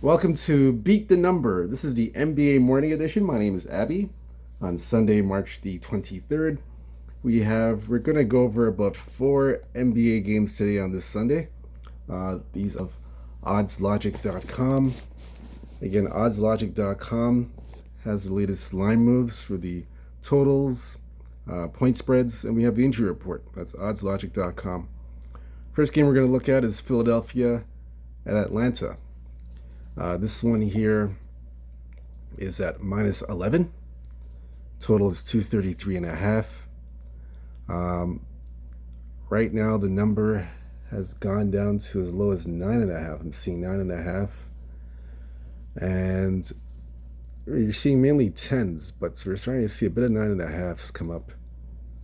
Welcome to Beat the Number. This is the NBA Morning Edition. My name is Abby. On Sunday, March the 23rd, we're going to go over about 4 NBA games today on this Sunday. These of oddslogic.com. Again, oddslogic.com has the latest line moves for the totals, point spreads, and we have the injury report. That's oddslogic.com. First game we're going to look at is Philadelphia at Atlanta. This one here is at minus 11. Total is 233.5. Right now the number has gone down to as low as 9.5. I'm seeing 9.5. And you're seeing mainly 10s, but we're starting to see a bit of 9.5s come up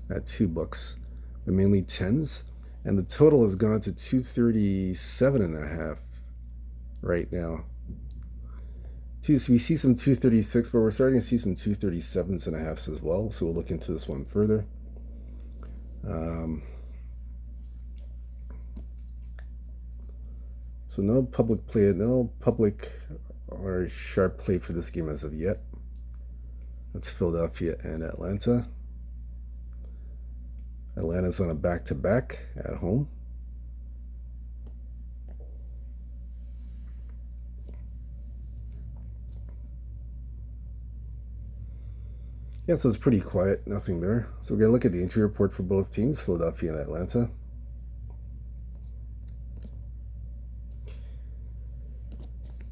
at $2, but mainly 10s. And the total has gone to 237.5 right now. So we see some 236, but we're starting to see some 237s and a halves as well. So we'll look into this one further. So no public or sharp play for this game as of yet. That's Philadelphia and Atlanta. Atlanta's on a back-to-back at home. Yeah, so it's pretty quiet, nothing there. So we're going to look at the injury report for both teams, Philadelphia and Atlanta.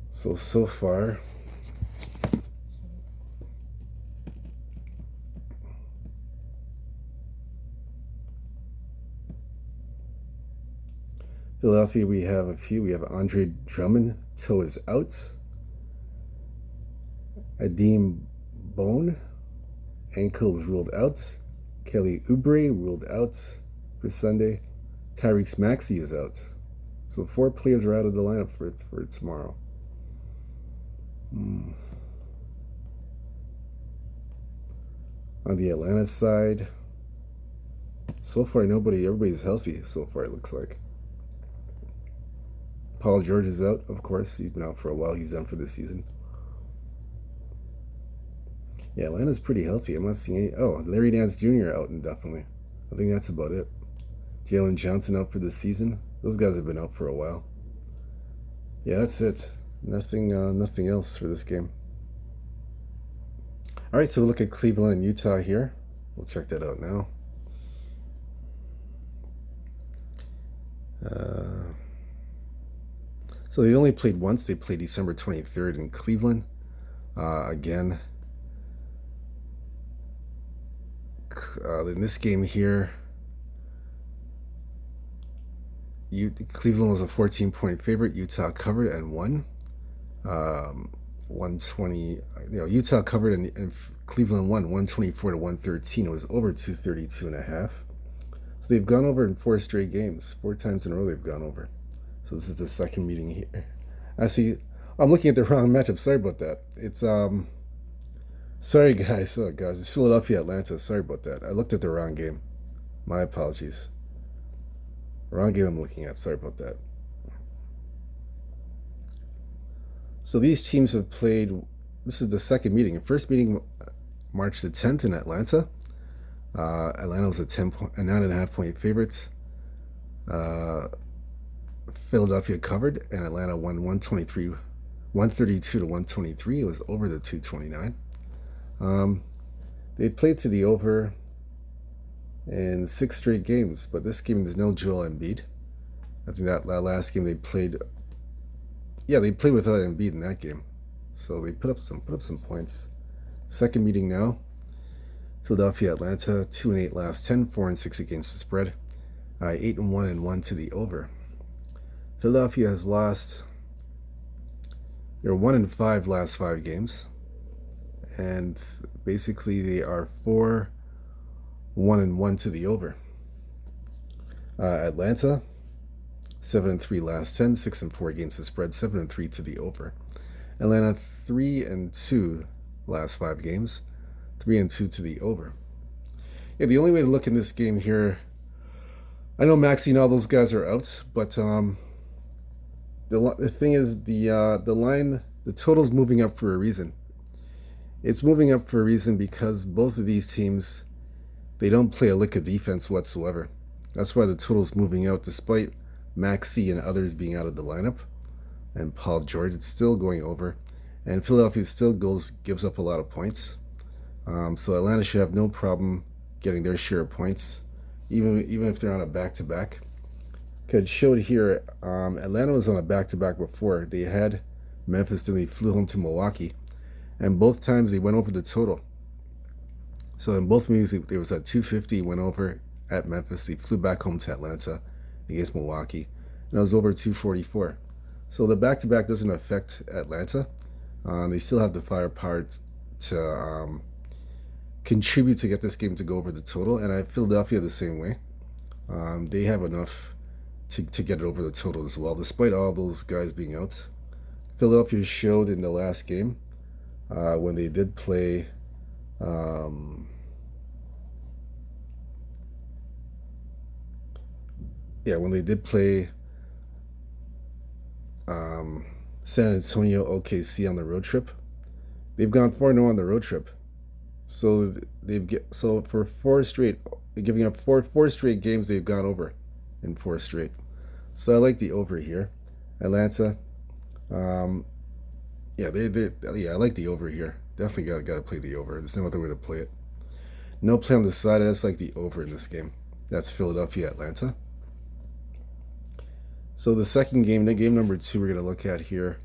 So far, Philadelphia, we have a few. We have Andre Drummond, toe is out. Adeem Bone, ankle is ruled out. Kelly Oubre ruled out for Sunday. Tyrese Maxey is out. So 4 players are out of the lineup for tomorrow. On the Atlanta side, so far everybody's healthy so far, it looks like. Paul George is out, of course. He's been out for a while. He's done for this season. Yeah, Atlanta's pretty healthy. I'm not seeing any. Oh, Larry Nance Jr. out indefinitely. I think that's about it. Jalen Johnson out for this season. Those guys have been out for a while. Yeah, that's it. Nothing else for this game. All right, so we'll look at Cleveland and Utah here. We'll check that out now. So they only played once. They played December 23rd in Cleveland. Again, in this game here, Cleveland was a 14-point favorite. Utah covered and won. 120. Utah covered and Cleveland won 124 to 113. It was over 232.5. So they've gone over in 4 straight games. 4 times in a row they've gone over. So this is the second meeting here. Actually, I'm looking at the wrong matchup. Sorry about that. It's sorry guys. It's Philadelphia Atlanta. Sorry about that. I looked at the wrong game. My apologies. Wrong game I'm looking at. Sorry about that. So these teams have played. This is the second meeting. First meeting, March the 10th in Atlanta. Atlanta was a 9.5 point favorite. Philadelphia covered, and Atlanta won 132 to 123. It was over the 229. They played to the over in 6 straight games, but this game there's no Joel Embiid. I think that last game they played. Yeah, they played without Embiid in that game, so they put up some points. Second meeting now. Philadelphia Atlanta 2-8 last 10, 4-6 against the spread, 8-1 and 1 to the over. Philadelphia has lost. They're 1-5 last 5 games, and basically they are 4-1 and 1 to the over. Atlanta 7-3 last 10, 6-4 against the spread, 7-3 to the over. Atlanta 3-2 last 5 games, 3-2 to the over. Yeah, the only way to look in this game here, I know Maxey and all those guys are out, but the thing is the line, the total's moving up for a reason. It's moving up for a reason because both of these teams, they don't play a lick of defense whatsoever. That's why the total's moving out, despite Maxey and others being out of the lineup, and Paul George. It's still going over, and Philadelphia still gives up a lot of points. So Atlanta should have no problem getting their share of points, even if they're on a back-to-back. It showed here, Atlanta was on a back-to-back before. They had Memphis, then they flew home to Milwaukee, and both times they went over the total. So in both meetings, it was at 250, went over at Memphis. They flew back home to Atlanta against Milwaukee, and it was over 244. So the back-to-back doesn't affect Atlanta. They still have the firepower to contribute to get this game to go over the total, and Philadelphia the same way. They have enough to get it over the total as well, despite all those guys being out. Philadelphia showed in the last game when they did play when they did play San Antonio OKC on the road trip. They've gone 4-0 on the road trip. So for giving up four straight games, they've gone over in 4 straight. So I like the over here. Atlanta, I like the over here. Definitely got to play the over. There's no other way to play it. No play on the side. I just like the over in this game. That's Philadelphia, Atlanta. So the second game, game number 2, we're going to look at here.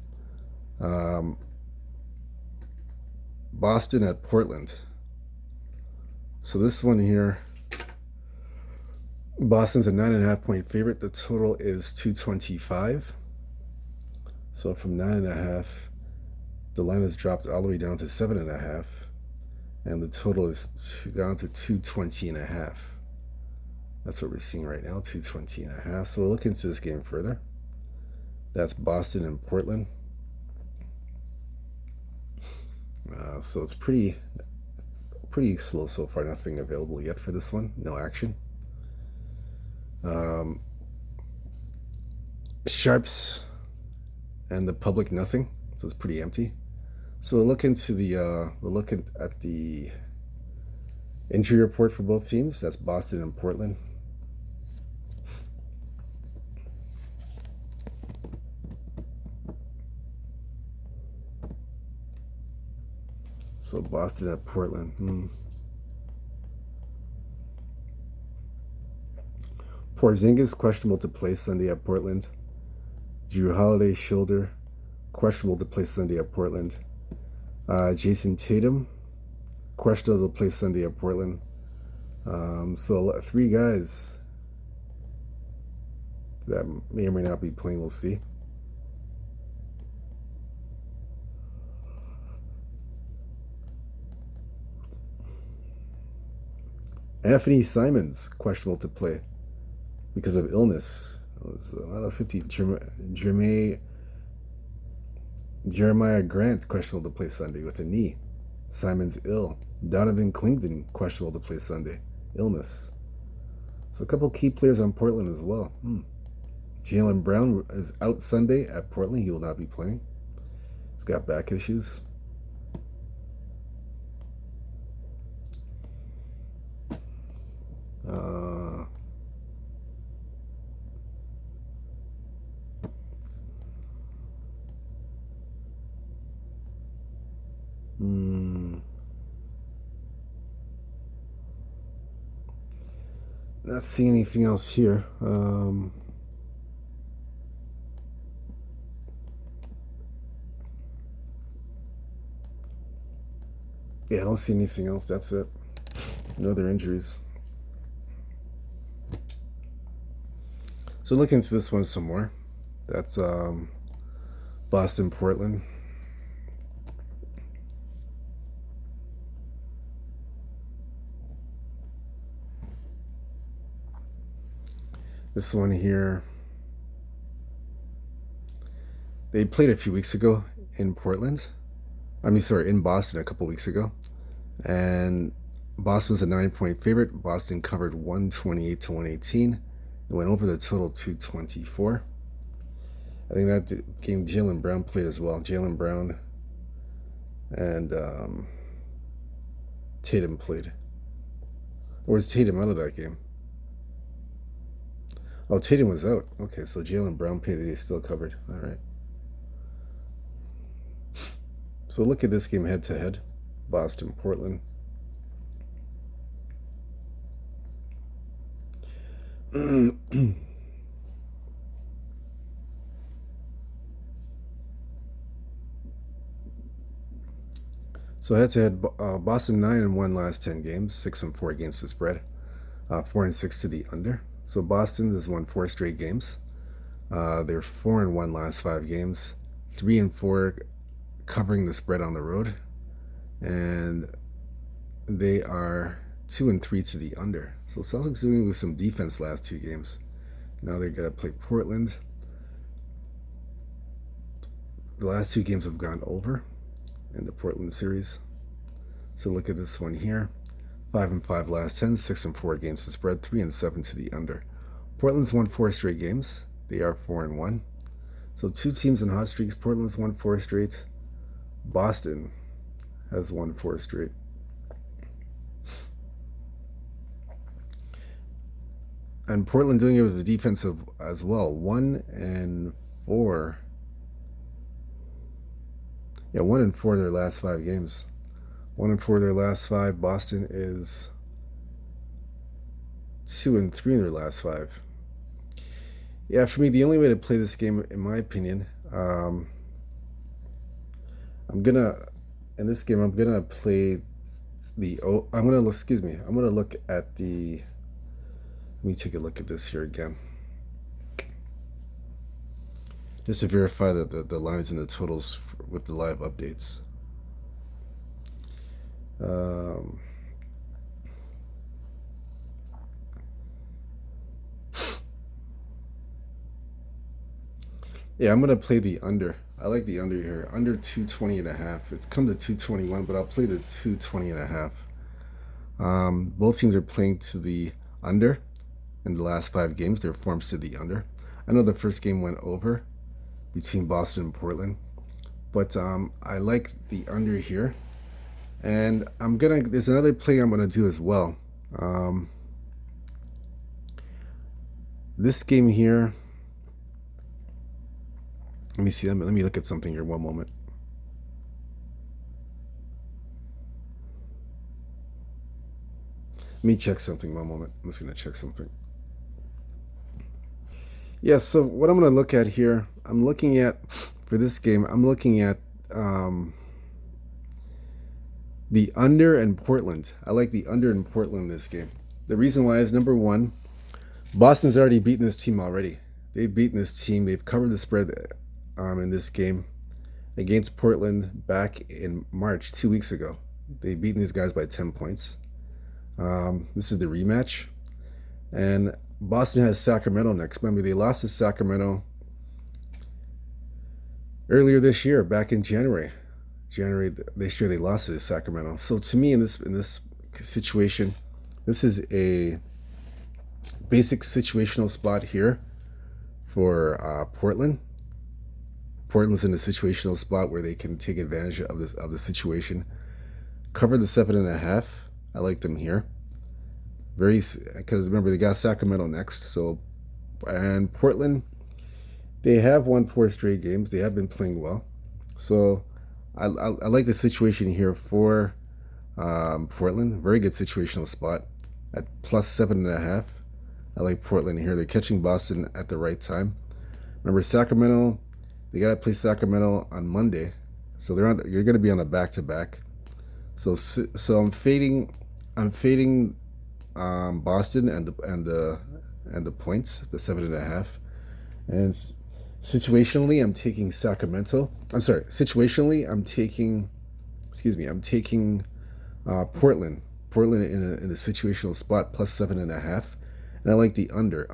Boston at Portland. So this one here, Boston's a 9.5-point favorite. The total is 225. So from 9.5, the line has dropped all the way down to 7.5, and the total is down to 220.5. That's what we're seeing right now, 220.5. So we'll look into this game further. That's Boston and Portland. So it's pretty slow so far. Nothing available yet for this one. No action. Sharps and the public, nothing. So it's pretty empty. So we'll look into at the injury report for both teams. That's Boston and Portland. So Boston at Portland. Porzingis questionable to play Sunday at Portland. Drew Holiday shoulder questionable to play Sunday at Portland. Jason Tatum questionable to play Sunday at Portland. So 3 guys that may or may not be playing. We'll see. Anthony Simons questionable to play because of illness. It was a lot of 50. Jeremiah Grant questionable to play Sunday with a knee. Simons ill. Donovan Clinton questionable to play Sunday. Illness. So a couple key players on Portland as well. Jaylen Brown is out Sunday at Portland. He will not be playing. He's got back issues. Not seeing anything else here. Yeah, I don't see anything else. That's it. No other injuries. So look into this one some more. That's Boston, Portland. This one here, they played a few weeks ago in Portland. In Boston a couple weeks ago. And Boston was a 9-point favorite. Boston covered 128 to 118. It went over the total 224. I think that game Jaylen Brown played as well. Jaylen Brown and Tatum played. Or was Tatum out of that game? Oh, Tatum was out. Okay, so Jaylen Brown played. They still covered. All right. So look at this game head to head. Boston, Portland. So head to head, Boston 9-1 last 10 games, 6-4 against the spread, 4-6 to the under. So Boston has won 4 straight games. They're 4-1 last 5 games, 3-4 covering the spread on the road, and they are 2-3 to the under. So Celtics doing with some defense last 2 games. Now they're gonna play Portland. The last 2 games have gone over in the Portland series. So look at this one here. 5-5 last 10, 6-4 against the spread, 3-7 to the under. Portland's won 4 straight games. They are 4-1. So 2 teams in hot streaks. Portland's won 4 straight. Boston has won 4 straight. And Portland doing it with the defensive as well. 1-4. Yeah, 1-4 their last 5 games. 1-4 their last 5. Boston is 2-3 in their last 5. Yeah, for me, the only way to play this game, in my opinion, in this game, I'm gonna play I'm gonna look at the. Let me take a look at this here again, just to verify that the lines and the totals with the live updates. Yeah, I'm gonna play the under. I like the under here. Under 220.5. It's come to 221, but I'll play the 220.5. Both teams are playing to the under in the last 5 games. Their forms to the under. I know the first game went over between Boston and Portland, but I like the under here. And there's another play I'm gonna do as well. This game here. Let me see. Let me look at something here. One moment. Let me check something. One moment. I'm just gonna check something. Yeah. So what I'm gonna look at here, I'm looking at for this game. I'm looking at the under and Portland. I like the under in Portland this game. The reason why is, number one, Boston's already beaten this team already. They've beaten this team. They've covered the spread in this game against Portland back in March, 2 weeks ago. They've beaten these guys by 10 points. This is the rematch. And Boston has Sacramento next. Remember, they lost to Sacramento earlier this year, back in January. This year they lost to Sacramento. So to me, in this situation, this is a basic situational spot here for Portland. Portland's in a situational spot where they can take advantage of the situation. Cover the 7.5. I like them here. Because remember, they got Sacramento next. So, and Portland, they have won 4 straight games. They have been playing well. So I like the situation here for Portland. Very good situational spot at plus 7.5. I like Portland here. They're catching Boston at the right time. Remember, Sacramento, they got to play Sacramento on Monday, so you're going to be on a back-to-back. So I'm fading Boston and the points, the 7.5, and situationally I'm taking Sacramento. I'm sorry. Situationally I'm taking Portland. Portland in a situational spot plus 7.5, and I like the under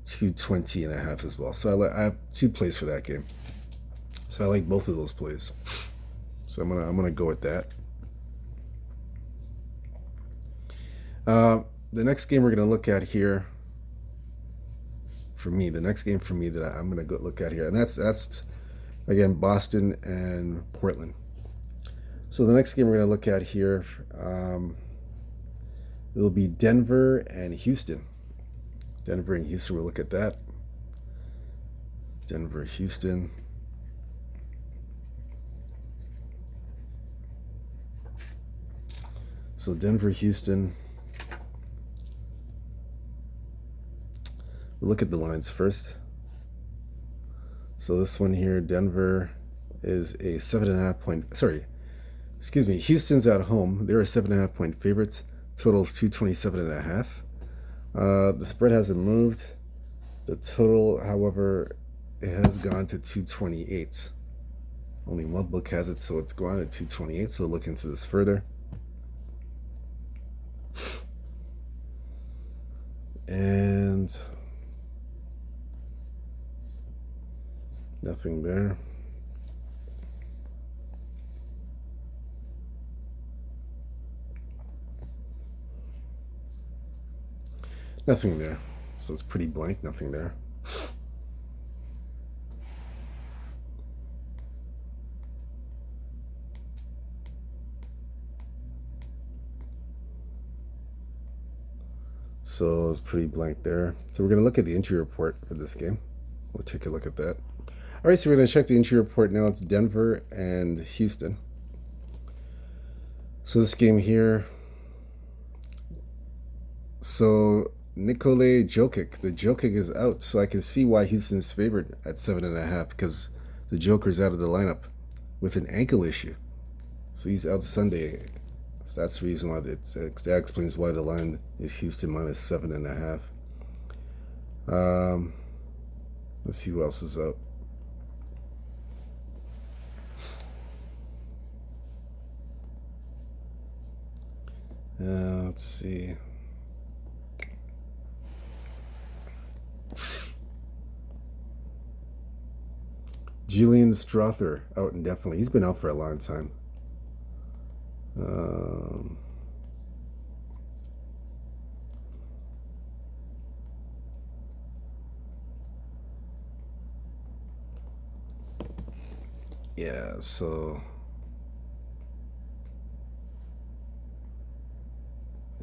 220.5 as well. So I have 2 plays for that game. So I like both of those plays. So I'm gonna go with that. The next game we're gonna look at here for me. The next game for me that I'm going to go look at here, and that's again Boston and Portland. So the next game we're going to look at here, it'll be Denver and Houston. Denver and Houston. We'll look at that. Denver, Houston. So Denver, Houston. We'll look at the lines first. So this one here, Denver is a 7.5 point. Sorry, excuse me. Houston's at home. They're a 7.5 point favorites. Total's 227.5. The spread hasn't moved. The total, however, it has gone to 228. Only one book has it, so it's gone to 228. So look into this further. And nothing there. Nothing there. So it's pretty blank, nothing there. So it's pretty blank there. So we're going to look at the injury report for this game. We'll take a look at that. All right, so we're going to check the injury report now. It's Denver and Houston. So this game here. So Nikola Jokic. The Jokic is out. So I can see why Houston's favored at 7.5 because the Joker's out of the lineup with an ankle issue. So he's out Sunday. So that's the reason why that explains why the line is Houston minus 7.5. Let's see who else is up. Let's see. Julian Strother out indefinitely. He's been out for a long time. Yeah, so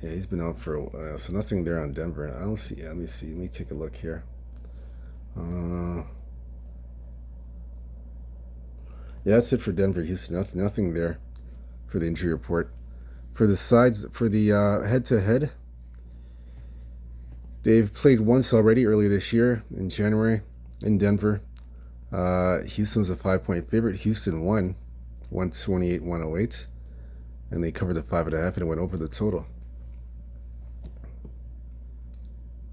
yeah, he's been out for a while. So nothing there on Denver. I don't see. Let me see. Let me take a look here. Yeah, that's it for Denver, Houston. Nothing there for the injury report. For the sides, for the head-to-head, they've played once already earlier this year in January in Denver. Houston's a 5-point favorite. Houston won 128-108, and they covered the 5.5, and it went over the total.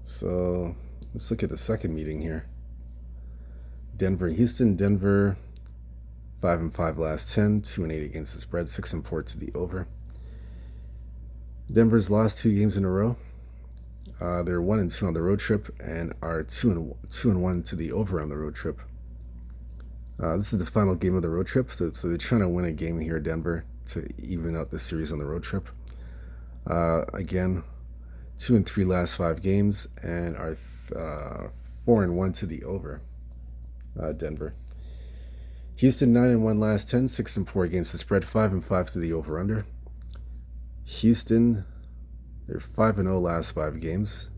So let's look at the second meeting here. Denver, Houston. Denver 5-5 last 10, 2-8 against the spread, 6-4 to the over. Denver's lost 2 games in a row. They're 1-2 on the road trip and are 2-1 to the over on the road trip. This is the final game of the road trip, so they're trying to win a game here, Denver, to even out the series on the road trip. Again, 2-3 last 5 games and are 4-1 to the over. Denver. Houston 9-1 last 10, 6-4 against the spread, 5-5 to the over/under. Houston, they're 5-0 last 5 games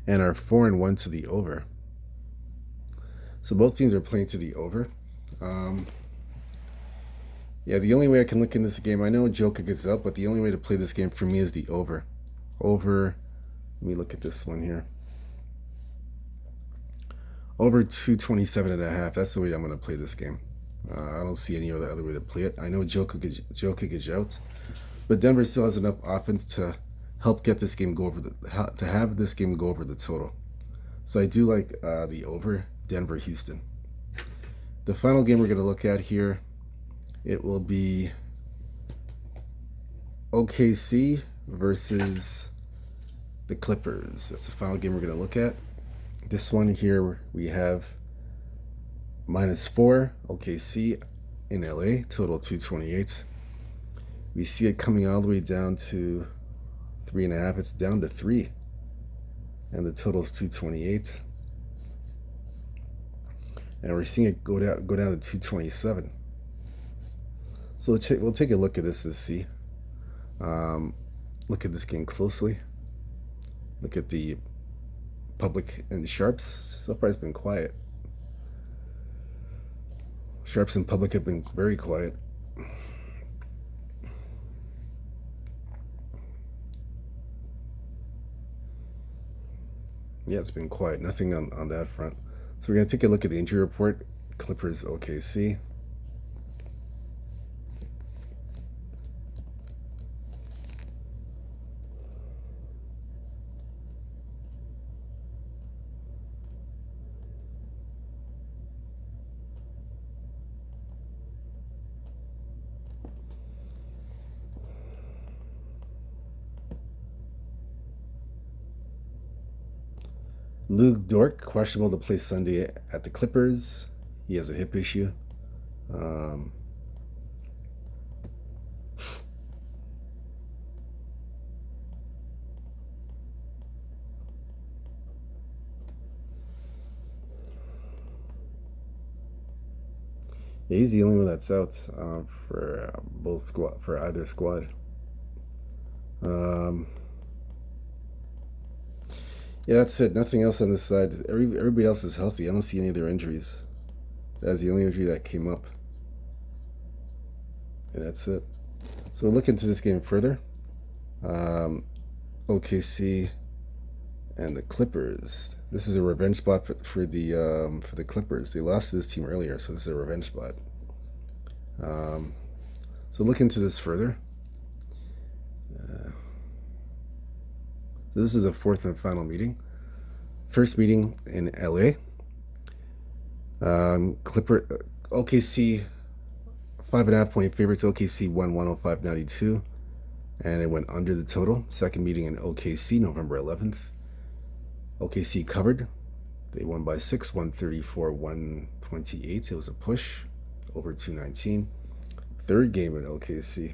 and are 4-1 to the over. So both teams are playing to the over. Yeah, the only way I can look in this game, I know Jokic is up, but the only way to play this game for me is the over. Over, let me look at this one here. Over 227.5. That's the way I'm going to play this game. I don't see any other way to play it. I know Jokic is out, but Denver still has enough offense to help get this game go over to have this game go over the total. So I do like the over Denver Houston. The final game we're going to look at here, it will be OKC versus the Clippers. That's the final game we're going to look at. This one here we have -4 OKC in LA, total 228. We see it coming all the way down to 3.5. It's down to 3. and the total is 228. And we're seeing it go down to 227. So we'll take a look at this to see. Look at this game closely. Look at the public and sharps. So far it's been quiet. Sharps and public have been very quiet. Yeah, it's been quiet. Nothing on that front. So we're going to take a look at the injury report. Clippers OKC. Luke Dort, questionable to play Sunday at the Clippers. He has a hip issue. Yeah, he's the only one that's out for either squad. Yeah, that's it. Nothing else on this side. Everybody else is healthy. I don't see any of their injuries. That's the only injury that came up. And that's it. So we'll look into this game further. OKC and the Clippers. This is a revenge spot for the Clippers. They lost to this team earlier, so this is a revenge spot. So look into this further. So this is the fourth and final meeting. First meeting in LA. OKC 5.5 point favorites. OKC won 105.92, and it went under the total. Second meeting in OKC, November 11th. OKC covered. They won by 6, 134-128. It was a push over 219. Third game in OKC.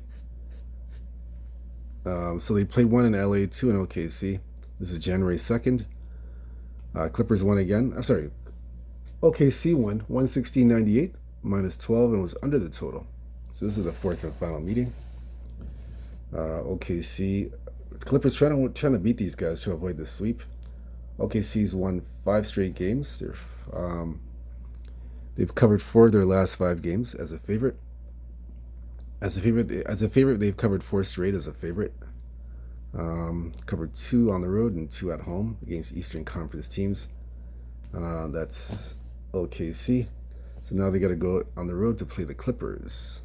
So they played one in LA, two in OKC. This is January 2nd. Clippers won again. I'm sorry. OKC won 116.98 minus 12 and was under the total. So this is the fourth and final meeting. OKC Clippers trying to beat these guys to avoid the sweep. OKC's won 5 straight games. They've covered 4 of their last 5 games as a favorite. As a favorite, they've covered 4 straight as a favorite. Covered 2 on the road and 2 at home against Eastern Conference teams. That's OKC. So now they got to go on the road to play the Clippers.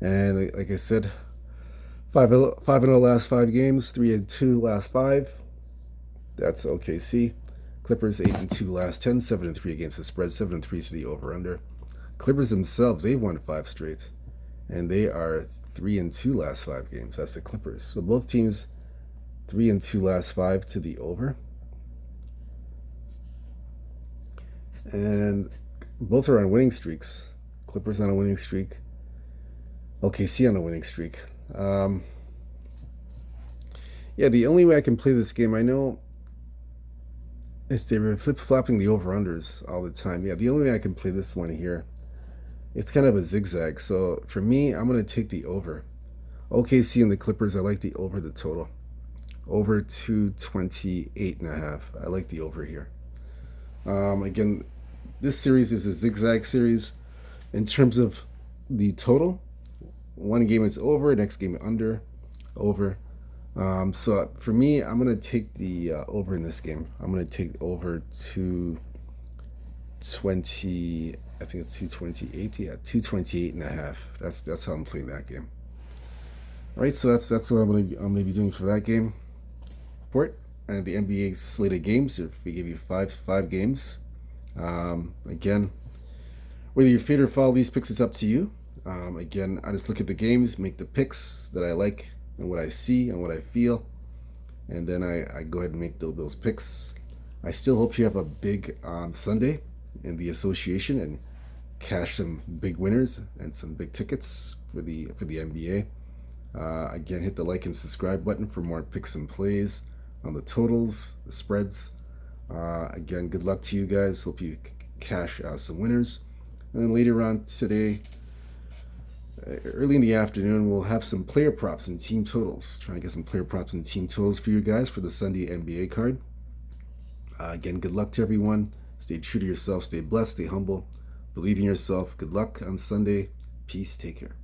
And like I said, 5-0 last 5 games, 3-2 last 5. That's OKC. Clippers 8-2 last 10, 7-3 against the spread, 7-3 to the over/under. Clippers themselves, they've won 5 straight, and they are 3-2 last 5 games. That's the Clippers. So both teams 3-2 last 5 to the over, and both are on winning streaks. Clippers on a winning streak. OKC on a winning streak. Yeah, the only way I can play this game, I know, is they were flip-flopping the over-unders all the time. Yeah, the only way I can play this one here, it's kind of a zigzag. So for me, I'm going to take the over. OKC and the Clippers, I like the over the total. Over 228.5. I like the over here. Again, this series is a zigzag series in terms of the total. One game is over, next game under, over. So for me, I'm going to take the over in this game. I'm going to take over 220, I think it's 228. Yeah, 228.5. That's how I'm playing that game. All right, so that's what I'm going to be doing for that game. Report and the NBA slate of games. We give you five games. Again, whether you fade or follow these picks, it's up to you. Again, I just look at the games, make the picks that I like and what I see and what I feel, and then I go ahead and make those picks. I still hope you have a big Sunday in the association and cash some big winners and some big tickets for the NBA. Again, hit the like and subscribe button for more picks and plays on the totals, the spreads. Again, good luck to you guys. Hope you cash some winners. And then later on today, early in the afternoon, we'll have some player props and team totals. Try and get some player props and team totals for you guys for the Sunday NBA card. Again, good luck to everyone. Stay true to yourself. Stay blessed. Stay humble. Believe in yourself. Good luck on Sunday. Peace. Take care.